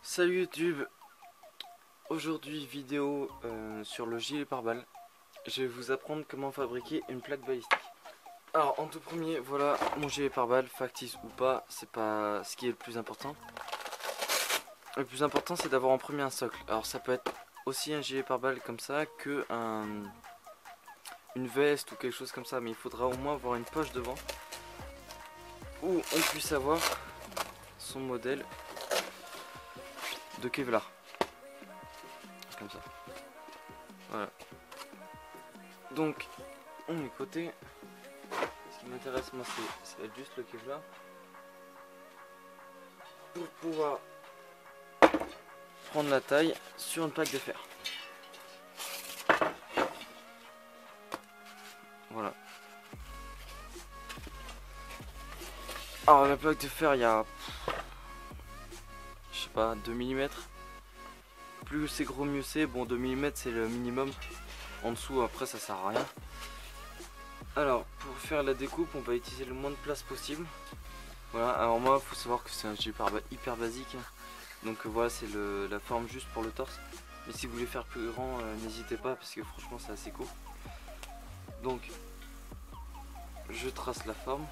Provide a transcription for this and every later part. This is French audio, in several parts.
Salut YouTube, aujourd'hui vidéo sur le gilet pare-balles. Je vais vous apprendre comment fabriquer une plaque balistique. Alors en tout premier, voilà mon gilet pare-balles, factice ou pas, c'est pas ce qui est le plus important. Le plus important c'est d'avoir en premier un socle. Alors ça peut être aussi un gilet pare-balles comme ça que une veste ou quelque chose comme ça, mais il faudra au moins avoir une poche devant où on puisse avoir son modèle de Kevlar. Comme ça. Voilà. Donc, on est côté. Ce qui m'intéresse moi c'est juste le Kevlar. Pour pouvoir prendre la taille sur une plaque de fer. Voilà. Alors la plaque de fer il y a, je sais pas, 2 mm. Plus c'est gros mieux c'est, bon 2 mm c'est le minimum. En dessous après ça sert à rien. Alors pour faire la découpe on va utiliser le moins de place possible. Voilà, alors moi il faut savoir que c'est un gilet pare-balles hyper basique. Donc voilà, c'est la forme juste pour le torse. Mais si vous voulez faire plus grand, n'hésitez pas parce que franchement c'est assez court. Donc je trace la forme.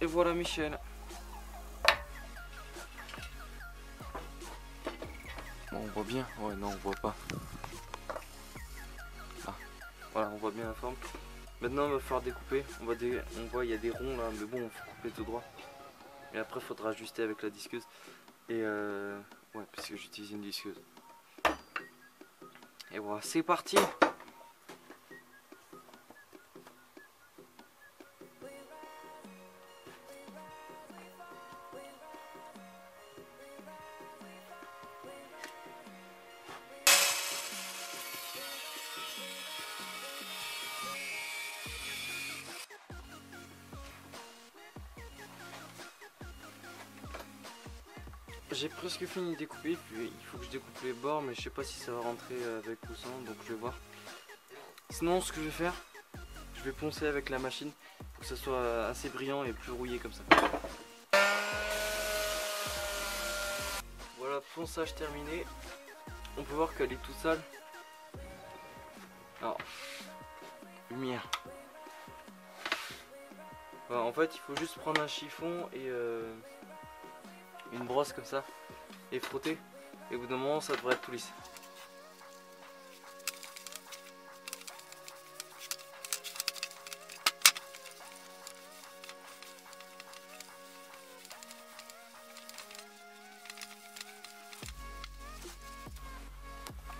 Et voilà Michel. Bon, on voit bien, ouais non on voit pas. Ah, voilà, on voit bien la forme. Maintenant on va falloir découper. On voit il y a des ronds là, mais bon on faut couper tout droit. Et après il faudra ajuster avec la disqueuse. Et ouais, parce que j'utilise une disqueuse. Et voilà, c'est parti. J'ai presque fini de découper, puis il faut que je découpe les bords, mais je sais pas si ça va rentrer avec ou sans, donc je vais voir. Sinon ce que je vais faire, je vais poncer avec la machine pour que ça soit assez brillant et plus rouillé comme ça. Voilà, ponçage terminé. On peut voir qu'elle est toute sale. Alors, lumière. Voilà, en fait il faut juste prendre un chiffon et une brosse comme ça et frotter, et au bout d'un moment ça devrait être tout lisse.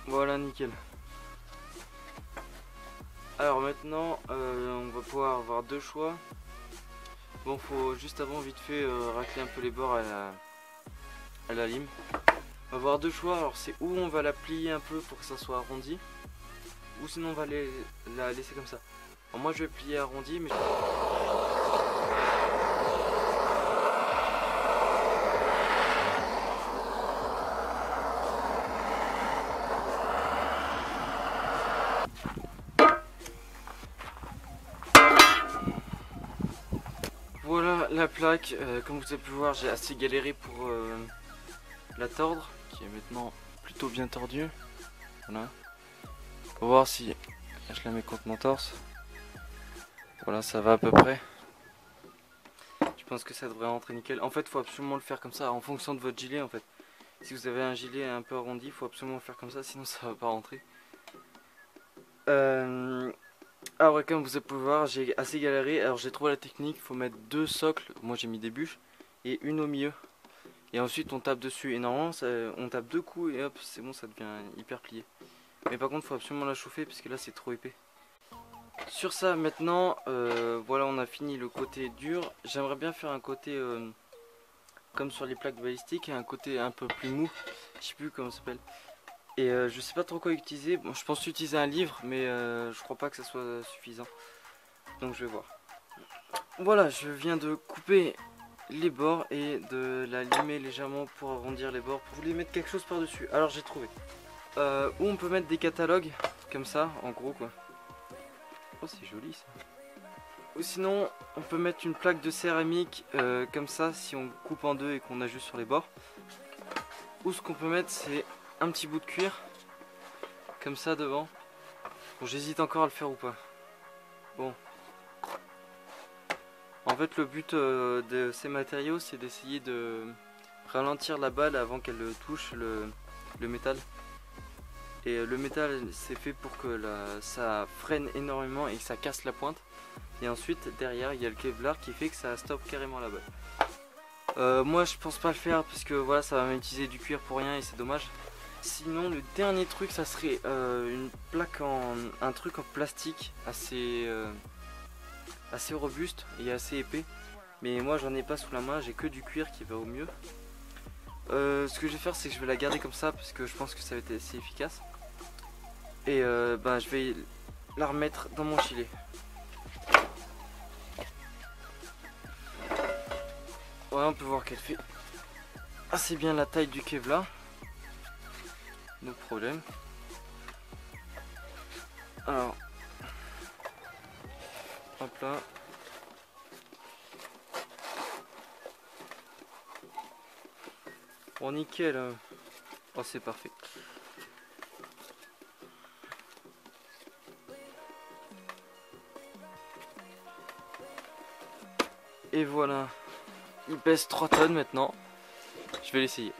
Voilà, nickel. Alors maintenant on va pouvoir avoir deux choix. Bon, faut juste avant vite fait racler un peu les bords à la lime. On va avoir deux choix, alors c'est où on va la plier un peu pour que ça soit arrondi, ou sinon on va la laisser comme ça. Alors moi je vais plier arrondi, mais voilà la plaque. Comme vous avez pu voir, j'ai assez galéré pour la tordre, qui est maintenant plutôt bien tordue. Voilà. On va voir si je la mets contre mon torse. Voilà, ça va à peu près. Je pense que ça devrait rentrer nickel. En fait, il faut absolument le faire comme ça, en fonction de votre gilet en fait. Si vous avez un gilet un peu arrondi, il faut absolument le faire comme ça, sinon ça va pas rentrer. Ah ouais, comme vous pouvez voir, j'ai assez galéré. Alors j'ai trouvé la technique, il faut mettre deux socles. Moi j'ai mis des bûches et une au milieu. Et ensuite on tape dessus. Et normalement on tape deux coups et hop, c'est bon, ça devient hyper plié. Mais par contre il faut absolument la chauffer parce que là c'est trop épais. Sur ça maintenant, voilà, on a fini le côté dur. J'aimerais bien faire un côté comme sur les plaques balistiques, un côté un peu plus mou. Je sais plus comment ça s'appelle. Et je sais pas trop quoi utiliser. Bon, je pense utiliser un livre, mais je crois pas que ça soit suffisant. Donc je vais voir. Voilà, je viens de couper les bords et de la limer légèrement pour arrondir les bords. Pour vous les mettre quelque chose par dessus. Alors j'ai trouvé. Où on peut mettre des catalogues, comme ça, en gros quoi. Oh, c'est joli ça. Ou sinon on peut mettre une plaque de céramique comme ça si on coupe en deux et qu'on ajuste sur les bords. Ou ce qu'on peut mettre c'est un petit bout de cuir comme ça devant. Bon, j'hésite encore à le faire ou pas. Bon. En fait le but de ces matériaux c'est d'essayer de ralentir la balle avant qu'elle touche le métal. Et le métal c'est fait pour que ça freine énormément et que ça casse la pointe. Et ensuite derrière il y a le Kevlar qui fait que ça stoppe carrément la balle. Moi je pense pas le faire parce que voilà, ça va m'utiliser du cuir pour rien et c'est dommage. Sinon le dernier truc ça serait une plaque un truc en plastique assez robuste et assez épais. Mais moi j'en ai pas sous la main, j'ai que du cuir qui va au mieux. Ce que je vais faire c'est que je vais la garder comme ça parce que je pense que ça va être assez efficace. Et je vais la remettre dans mon gilet. Ouais, on peut voir qu'elle fait assez bien la taille du Kevlar. No problème. Alors, hop là. Bon, nickel. Oh, c'est parfait. Et voilà. Il pèse 3 tonnes maintenant. Je vais l'essayer.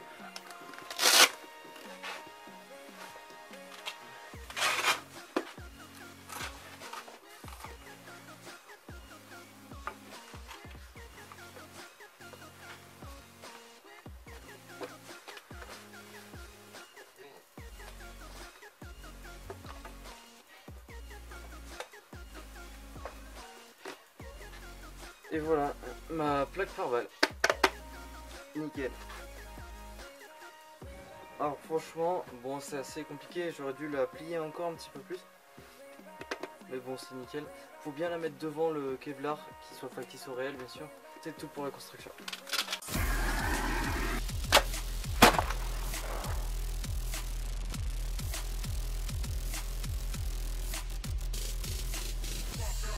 Et voilà, ma plaque par balle. Nickel. Alors franchement, bon c'est assez compliqué, j'aurais dû la plier encore un petit peu plus. Mais bon c'est nickel. Faut bien la mettre devant le Kevlar, qui soit factice au réel bien sûr. C'est tout pour la construction.